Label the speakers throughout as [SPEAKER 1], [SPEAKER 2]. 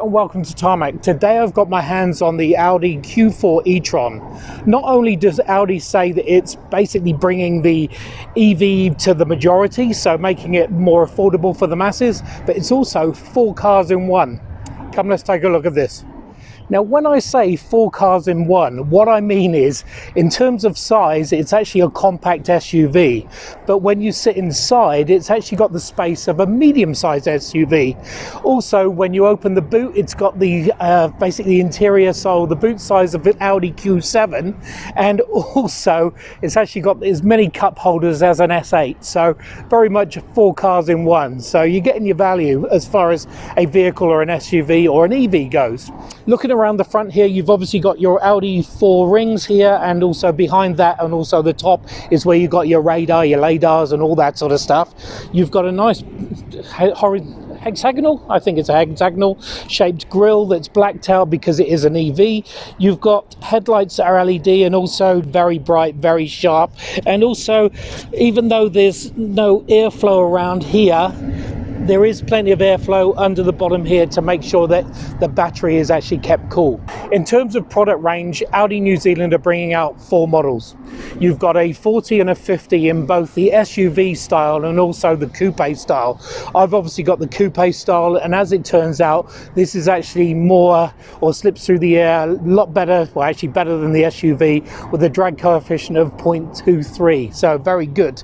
[SPEAKER 1] and welcome to Tarmac. Today I've got my hands on the Audi Q4 e-tron. Not only does Audi say that it's basically bringing the EV to the majority, so making it more affordable for the masses, but it's also 4 cars in one. Come, let's take a look at this. Now, when I say 4 cars in one, what I mean is, in terms of size, it's actually a compact SUV. But when you sit inside, it's actually got the space of a medium-sized SUV. Also, when you open the boot, it's got the basically interior, so the boot size of an Audi Q4. And also, it's actually got as many cup holders as an S8. So, very much 4 cars in one. So, you're getting your value as far as a vehicle or an SUV or an EV goes. Looking around the front here, you've obviously got your Audi 4 rings here, and also behind that and also the top is where you've got your radar, your lidars and all that sort of stuff. You've got a nice hexagonal, I think it's a hexagonal shaped grille that's blacked out because it is an EV. You've got headlights that are LED and also very bright, very sharp. And also, even though there's no airflow around here, there is plenty of airflow under the bottom here to make sure that the battery is actually kept cool. In terms of product range, Audi New Zealand are bringing out 4 models. You've got a 40 and a 50 in both the SUV style and also the coupe style. I've obviously got the coupe style, and as it turns out, this is actually more, or slips through the air, a lot better, well actually better than the SUV, with a drag coefficient of 0.23, so very good.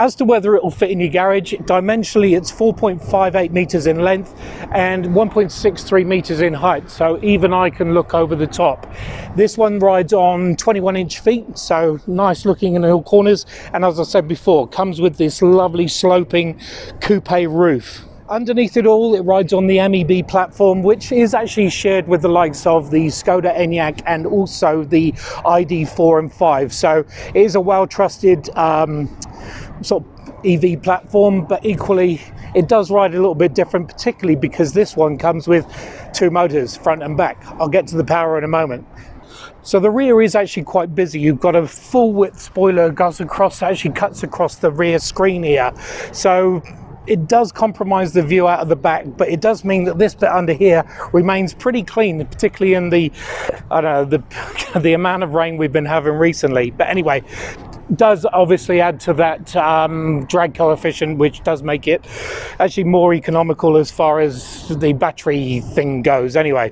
[SPEAKER 1] As to whether it will fit in your garage, dimensionally it's 4.58 meters in length and 1.63 meters in height, so even I can look over the top. This one rides on 21-inch feet, so nice looking in all corners, and as I said before, comes with this lovely sloping coupe roof. Underneath it all, it rides on the MEB platform, which is actually shared with the likes of the Skoda Enyaq and also the ID 4 and 5. So it is a well-trusted sort of EV platform, but equally it does ride a little bit different, particularly because this one comes with 2 motors, front and back. I'll get to the power in a moment. So the rear is actually quite busy. You've got a full width spoiler goes across, actually cuts across the rear screen here. So it does compromise the view out of the back, but it does mean that this bit under here remains pretty clean, particularly in the, I don't know, the amount of rain we've been having recently. But anyway, does obviously add to that drag coefficient, which does make it actually more economical as far as the battery thing goes. Anyway,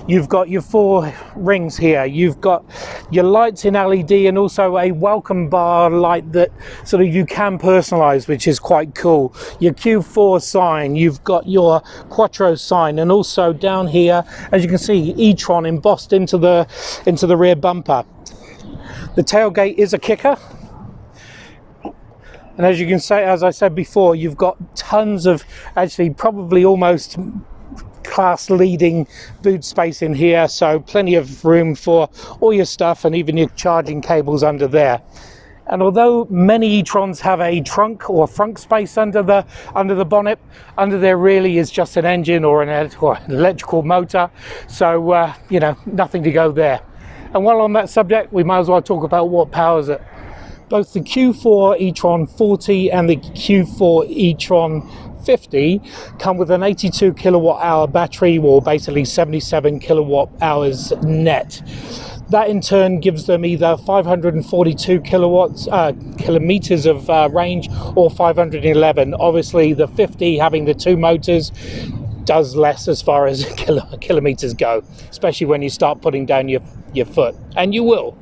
[SPEAKER 1] you've got your 4 rings here, you've got your lights in LED, and also a welcome bar light that sort of you can personalize, which is quite cool. Your Q4 sign, you've got your quattro sign, and also down here, as you can see, e-tron embossed into the rear bumper. The tailgate is a kicker. And as you can say, as I said before, you've got tons of, actually probably almost class leading boot space in here, so plenty of room for all your stuff and even your charging cables under there. And although many e-trons have a trunk or frunk space under the bonnet, under there really is just an engine or an electrical motor, so you know, nothing to go there. And while on that subject, we might as well talk about what powers it. Both the Q4 e-tron 40 and the Q4 e-tron 50 come with an 82 kilowatt hour battery, or basically 77 kilowatt hours net. That in turn gives them either 542 kilometers of range or 511. Obviously the 50 having the 2 motors does less as far as kilometers go, especially when you start putting down your foot, and you will.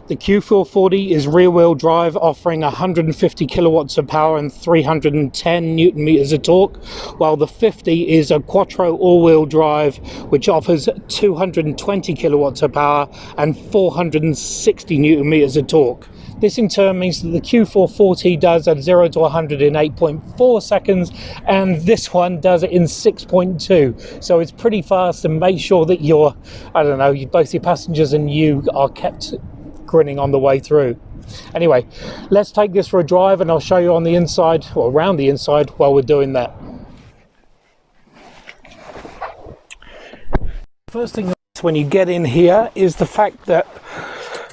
[SPEAKER 1] The Q440 is rear-wheel drive, offering 150 kilowatts of power and 310 newton meters of torque, while the 50 is a quattro all-wheel drive, which offers 220 kilowatts of power and 460 newton meters of torque. This in turn means that the Q440 does at 0 to 100 in 8.4 seconds, and this one does it in 6.2. So it's pretty fast, and make sure that your, I don't know, both your passengers and you are kept grinning on the way through. Anyway, let's take this for a drive, and I'll show you on the inside, or around the inside, while we're doing that. First thing when you get in here is the fact that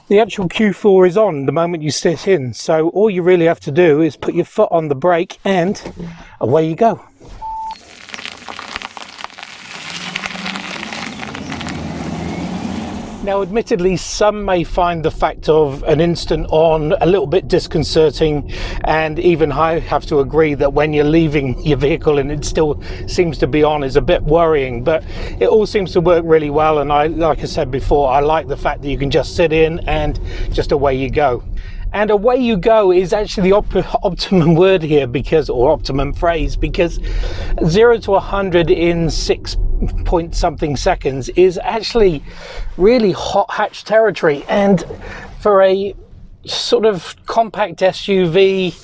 [SPEAKER 1] the actual Q4 is on the moment you sit in, so all you really have to do is put your foot on the brake and away you go. Now, admittedly, some may find the fact of an instant on a little bit disconcerting, and even I have to agree that when you're leaving your vehicle and it still seems to be on is a bit worrying, but it all seems to work really well. And like I said before, I like the fact that you can just sit in and just away you go. And away you go is actually the optimum word here, or optimum phrase, because 0 to 100 in 6 point something seconds is actually really hot hatch territory. And for a sort of compact SUV,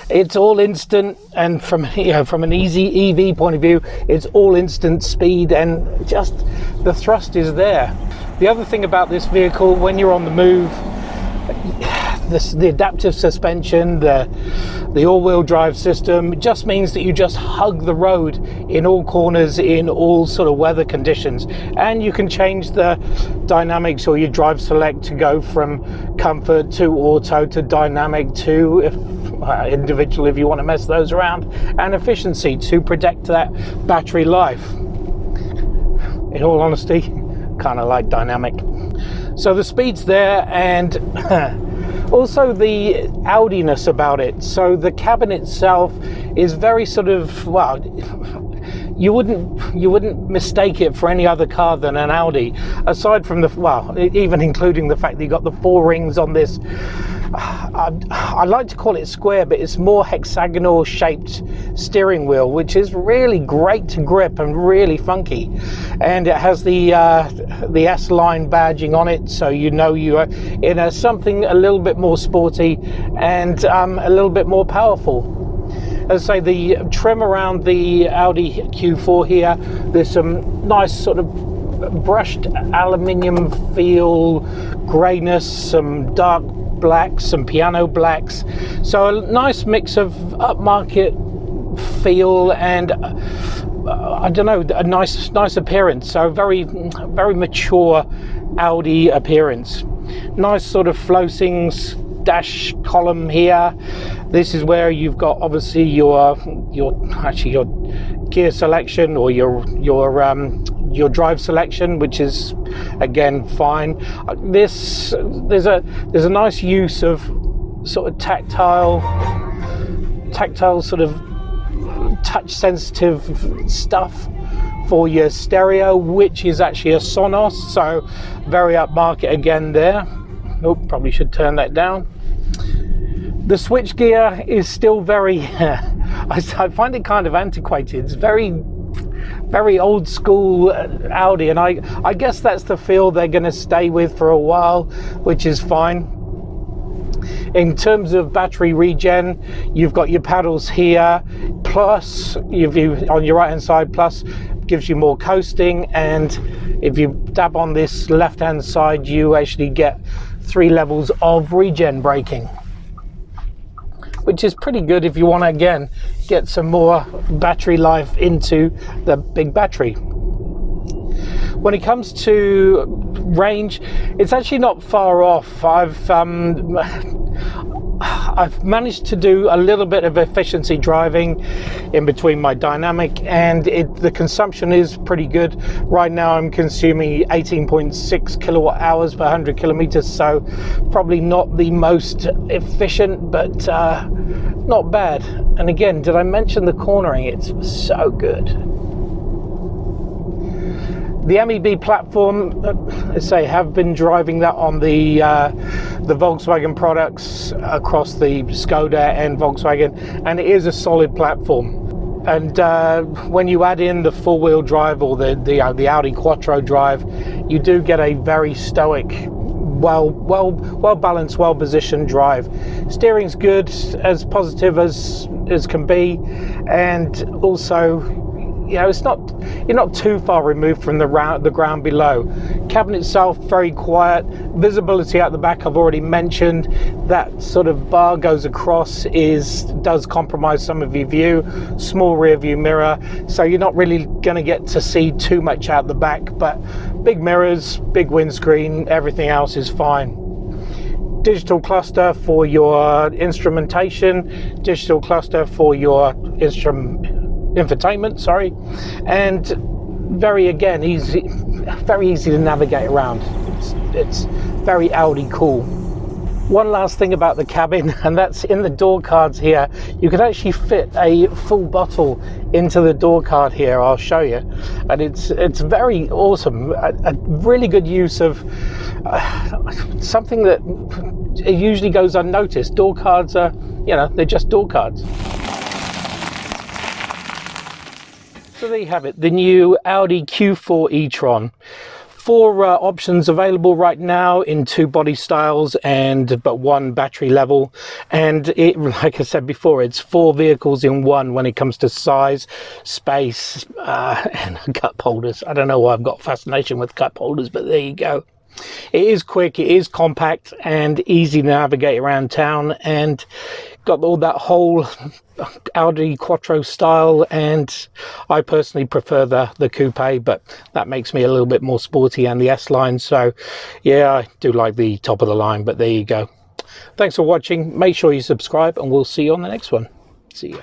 [SPEAKER 1] it's all instant, and from an easy EV point of view, it's all instant speed, and just the thrust is there. The other thing about this vehicle, when you're on the move, the adaptive suspension, the all-wheel drive system just means that you just hug the road in all corners, in all sort of weather conditions, and you can change the dynamics or your drive select to go from comfort to auto to dynamic to individual if you want to mess those around, and efficiency to protect that battery life. In all honesty, kind of like dynamic. So the speed's there, and also the Audi-ness about it. So the cabin itself is very sort of, well, you wouldn't mistake it for any other car than an Audi, aside from even including the fact that you got the 4 rings on this. I like to call it square, but it's more hexagonal shaped steering wheel, which is really great to grip and really funky. And it has the S-line badging on it, so you know you are in something a little bit more sporty and a little bit more powerful. As I say, the trim around the Audi Q4 here, there's some nice sort of brushed aluminium feel, greyness, some dark blacks, some piano blacks, so a nice mix of upmarket feel and I don't know, a nice appearance. So very mature Audi appearance. Nice sort of floatings dash column here. This is where you've got obviously your gear selection or your drive selection, which is again fine. There's a nice use of sort of tactile sort of touch sensitive stuff for your stereo, which is actually a Sonos, so very upmarket again there. Oh, probably should turn that down. The switch gear is still very I find it kind of antiquated. It's very old school Audi, and I guess that's the feel they're going to stay with for a while, which is fine. In terms of battery regen, you've got your paddles here, plus on your right hand side, plus gives you more coasting, and if you dab on this left hand side, you actually get 3 levels of regen braking, which is pretty good if you want to again get some more battery life into the big battery. When it comes to range, it's actually not far off. I've managed to do a little bit of efficiency driving in between my dynamic, and the consumption is pretty good. Right now I'm consuming 18.6 kilowatt hours per 100 kilometers, so probably not the most efficient, but not bad. And again, did I mention the cornering? It's so good. The MEB platform, as I say, have been driving that on the Volkswagen products across the Skoda and Volkswagen, and it is a solid platform. And when you add in the 4-wheel drive or the Audi Quattro drive, you do get a very stoic, well balanced, well positioned drive. Steering's good, as positive as can be, and also, you know, you're not too far removed from the ground below. Cabin itself very quiet. Visibility out the back I've already mentioned. That sort of bar goes across does compromise some of your view. Small rear view mirror, so you're not really going to get to see too much out the back, but big mirrors, big windscreen, everything else is fine. Digital cluster for your instrumentation, digital cluster for your infotainment, and very easy to navigate around. it's very Audi cool. One last thing about the cabin, and that's in the door cards here. You can actually fit a full bottle into the door card here. I'll show you, and it's very awesome. A really good use of something that usually goes unnoticed. Door cards are, you know, they're just door cards. So there you have it, the new Audi Q4 e-tron. 4 options available right now in 2 body styles but 1 battery level, and it, like I said before, it's 4 vehicles in one when it comes to size, space, and cup holders. I don't know why I've got fascination with cup holders, but there you go. It is quick, it is compact and easy to navigate around town, and got all that whole Audi Quattro style, and I personally prefer the coupe, but that makes me a little bit more sporty, and the S-line. So yeah, I do like the top of the line, but there you go. Thanks for watching. Make sure you subscribe, and we'll see you on the next one. See ya.